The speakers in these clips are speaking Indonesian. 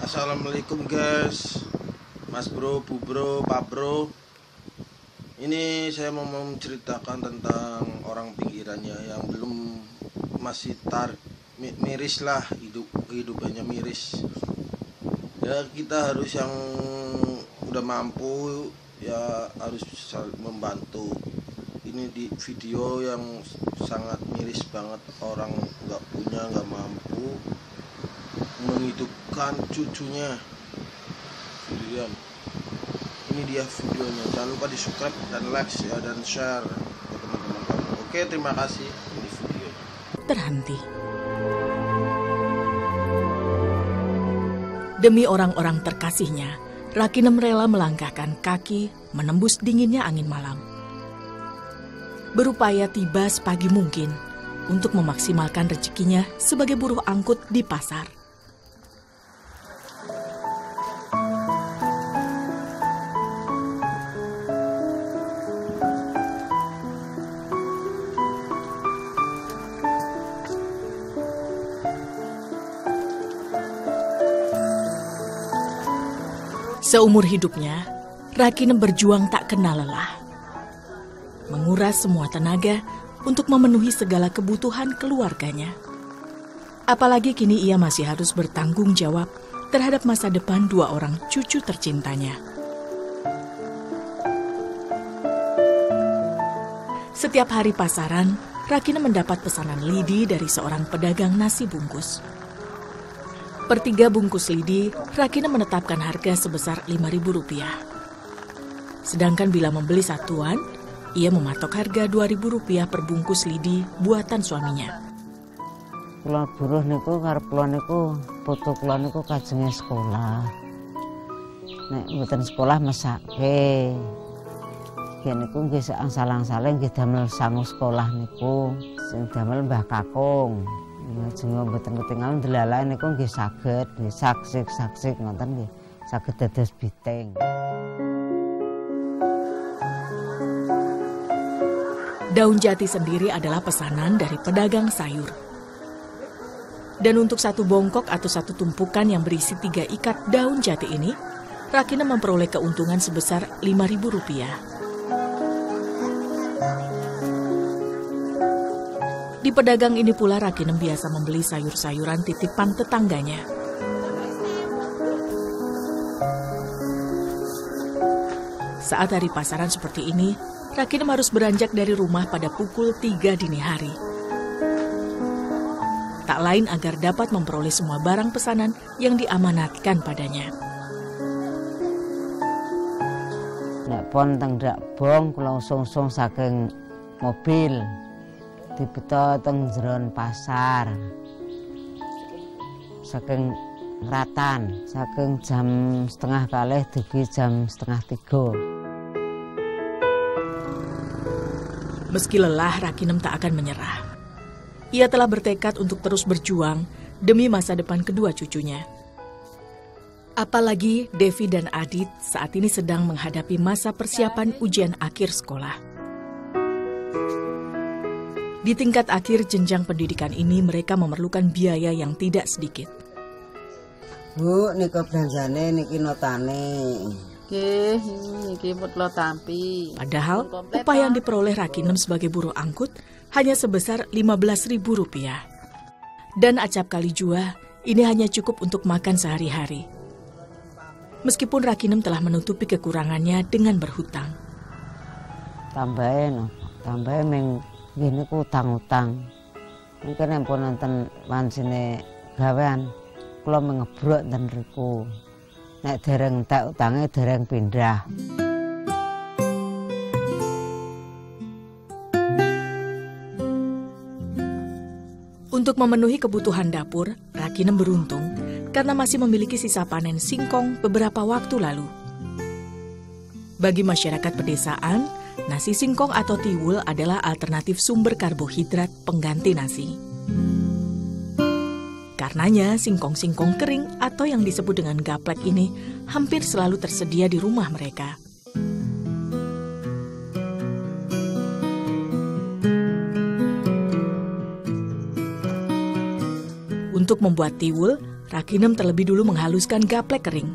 Assalamualaikum guys, Mas bro, Bu bro, Pak bro. Ini saya mau menceritakan tentang orang pinggirannya yang belum masih miris lah, kehidupannya miris. Ya kita harus yang udah mampu ya harus membantu. Ini di video yang sangat miris banget, orang nggak punya, nggak mampu menghidupkan cucunya. Ini dia videonya. Jangan lupa di subscribe dan like ya, dan share ke teman-teman kamu. Oke, terima kasih. Ini video terhenti. Demi orang-orang terkasihnya, Rakinem rela melangkahkan kaki menembus dinginnya angin malam. Berupaya tiba sepagi mungkin untuk memaksimalkan rezekinya sebagai buruh angkut di pasar. Seumur hidupnya, Rakinem berjuang tak kenal lelah. Menguras semua tenaga untuk memenuhi segala kebutuhan keluarganya. Apalagi kini ia masih harus bertanggung jawab terhadap masa depan dua orang cucu tercintanya. Setiap hari pasaran, Rakinem mendapat pesanan lidi dari seorang pedagang nasi bungkus. Per 3 bungkus lidi, Rakinem menetapkan harga sebesar Rp5.000. Sedangkan bila membeli satuan, ia mematok harga Rp2.000 per bungkus lidi buatan suaminya. Kula buruh niku karep kula niku putu kula niku kajenge sekolah. Nek mboten sekolah mesake. Yen niku nggih angsal-angsale nggih damel sangu sekolah niku sing damel Mbah Kakung. Lajeng mboten ketingal delalae niku nggih saged, nggih saksik ngoten nggih saged dados biteng. Daun jati sendiri adalah pesanan dari pedagang sayur. Dan untuk satu bongkok atau satu tumpukan yang berisi 3 ikat daun jati ini, Rakinem memperoleh keuntungan sebesar Rp5.000. Di pedagang ini pula Rakinem biasa membeli sayur-sayuran titipan tetangganya. Saat hari pasaran seperti ini, Rakinem harus beranjak dari rumah pada pukul 3 dini hari. Tak lain agar dapat memperoleh semua barang pesanan yang diamanatkan padanya. Nek pon teng dak bong kula usung-usung saking mobil. Dibeto teng jeron pasar. Saking Ngratan, saking jam 2:30 dugi jam 2:30. Meski lelah, Rakinem tak akan menyerah. Ia telah bertekad untuk terus berjuang demi masa depan kedua cucunya. Apalagi Devi dan Adit saat ini sedang menghadapi masa persiapan ujian akhir sekolah. Di tingkat akhir jenjang pendidikan ini mereka memerlukan biaya yang tidak sedikit. Bu, niki belanjane, niki notane. Niki mutlo tampi. Padahal upah yang diperoleh Rakinem sebagai buruh angkut hanya sebesar Rp15.000. Dan acap kali jua, ini hanya cukup untuk makan sehari-hari. Meskipun Rakinem telah menutupi kekurangannya dengan berhutang. Tambahin meng gini ku utang-utang. Mungkin yang pun nonton wansine gawean, kalau mengebrok dan riku. Nek dereng tak utangnya dereng pindah. Untuk memenuhi kebutuhan dapur, Rakinem beruntung karena masih memiliki sisa panen singkong beberapa waktu lalu. Bagi masyarakat pedesaan, nasi singkong atau tiwul adalah alternatif sumber karbohidrat pengganti nasi. Karenanya, singkong-singkong kering atau yang disebut dengan gaplek ini hampir selalu tersedia di rumah mereka. Untuk membuat tiwul, Rakinem terlebih dulu menghaluskan gaplek kering.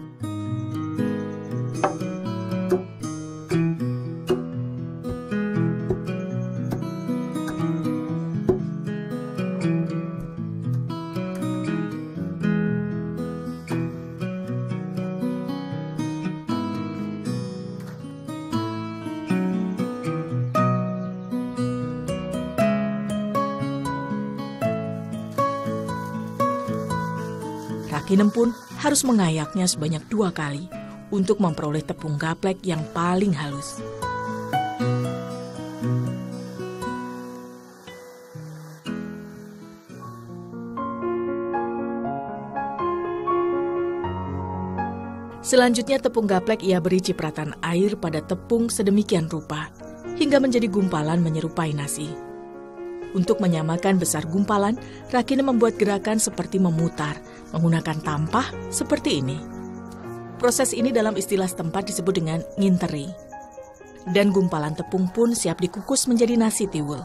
Rakinem pun harus mengayaknya sebanyak 2 kali untuk memperoleh tepung gaplek yang paling halus. Selanjutnya tepung gaplek ia beri cipratan air pada tepung sedemikian rupa hingga menjadi gumpalan menyerupai nasi. Untuk menyamakan besar gumpalan, Rakinem membuat gerakan seperti memutar menggunakan tampah seperti ini. Proses ini dalam istilah setempat disebut dengan nginteri. Dan gumpalan tepung pun siap dikukus menjadi nasi tiwul.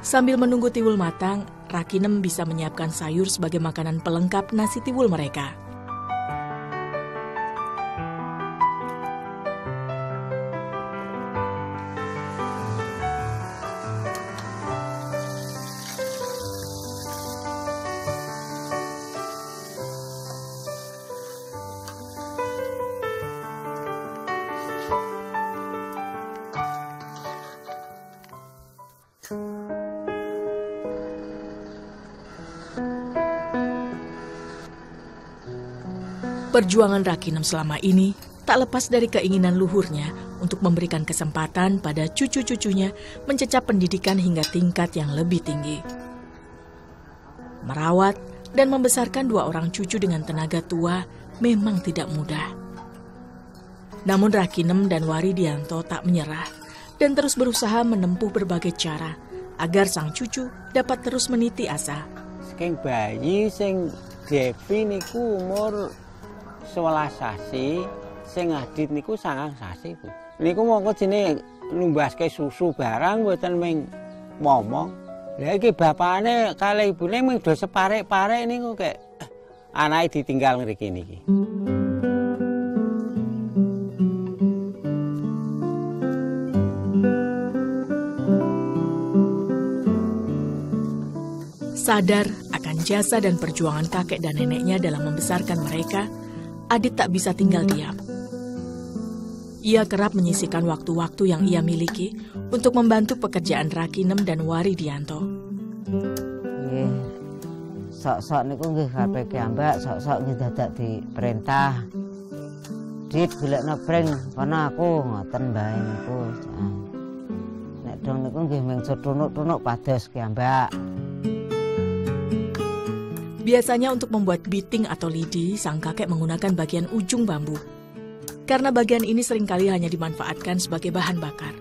Sambil menunggu tiwul matang, Rakinem bisa menyiapkan sayur sebagai makanan pelengkap nasi tiwul mereka. Perjuangan Rakinem selama ini tak lepas dari keinginan luhurnya untuk memberikan kesempatan pada cucu-cucunya mencecap pendidikan hingga tingkat yang lebih tinggi. Merawat dan membesarkan 2 orang cucu dengan tenaga tua memang tidak mudah. Namun Rakinem dan Waridianto tak menyerah dan terus berusaha menempuh berbagai cara agar sang cucu dapat terus meniti asa. Saking bayi sing Devi niku umur 11 sasi, sing Adit niku 9 sasi, Bu. Niku mongko jenenge numbaske susu barang mboten ming momong. Lah iki bapakane kali ibune ming do separek-parek niku kek anake ditinggal ngriki niki. Sadar akan jasa dan perjuangan kakek dan neneknya dalam membesarkan mereka, Adit tak bisa tinggal diam. Ia kerap menyisihkan waktu-waktu yang ia miliki untuk membantu pekerjaan Rakinem dan Waridianto. Nggih. Sok-sok niku nggih kabeh kiambak, sok-sok nggih dadak diperintah. Dit golekno breng kono aku ngoten bae niku. Nek dong niku nggih mung tunuk-tunuk pados kiambak. Biasanya untuk membuat biting atau lidi, sang kakek menggunakan bagian ujung bambu. Karena bagian ini seringkali hanya dimanfaatkan sebagai bahan bakar.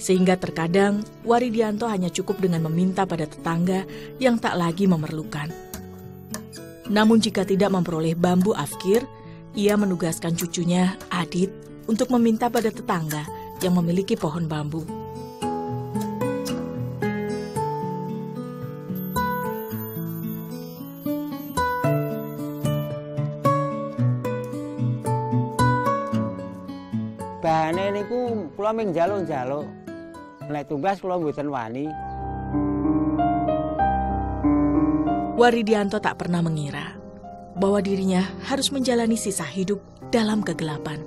Sehingga terkadang Waridianto hanya cukup dengan meminta pada tetangga yang tak lagi memerlukan. Namun jika tidak memperoleh bambu afkir, ia menugaskan cucunya, Adit, untuk meminta pada tetangga yang memiliki pohon bambu. Bahane niku kula ming njaluk-njaluk. Nek tumbas kula mboten wani. Waridianto tak pernah mengira bahwa dirinya harus menjalani sisa hidup dalam kegelapan.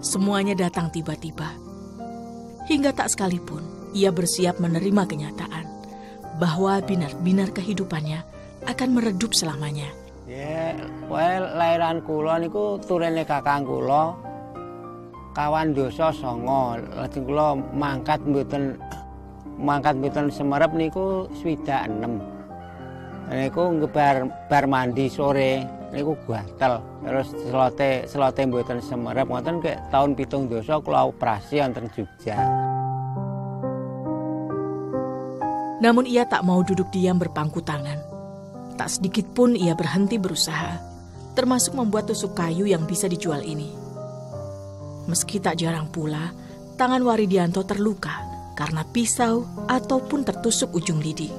Semuanya datang tiba-tiba. Hingga tak sekalipun ia bersiap menerima kenyataan bahwa binar-binar kehidupannya akan meredup selamanya. Ya, well lairan kula niku turune kakang kula. Kawan dosa 9, lajeng kula mangkat mboten semerep niku 26. Niku bar mandi sore niku gatel. Terus selote mboten semerep ngoten kek taun 7 dosa kula operasi wonten Jogja. Namun ia tak mau duduk diam berpangku tangan. Tak sedikit pun ia berhenti berusaha. termasuk membuat tusuk kayu yang bisa dijual ini. Meski tak jarang pula, tangan Waridianto terluka karena pisau ataupun tertusuk ujung lidi.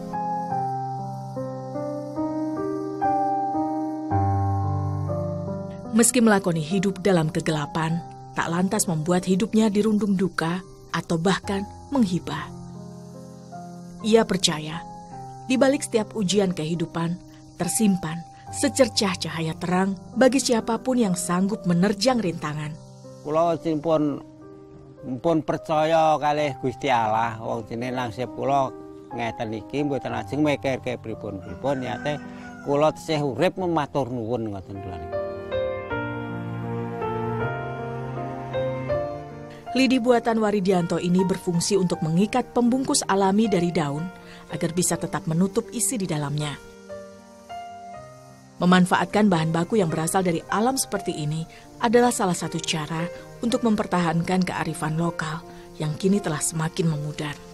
Meski melakoni hidup dalam kegelapan, tak lantas membuat hidupnya dirundung duka atau bahkan menghibah. Ia percaya, di balik setiap ujian kehidupan, tersimpan secercah cahaya terang bagi siapapun yang sanggup menerjang rintangan. Kula pun percaya kalih Gusti Allah, wong jenenge nasib kula ngeten iki mboten ajeng mikirke pripun-pripun, niate kula tesih urip matur nuwun ngoten lho. Lidi buatan Waridianto ini berfungsi untuk mengikat pembungkus alami dari daun agar bisa tetap menutup isi di dalamnya. Memanfaatkan bahan baku yang berasal dari alam seperti ini adalah salah satu cara untuk mempertahankan kearifan lokal yang kini telah semakin memudar.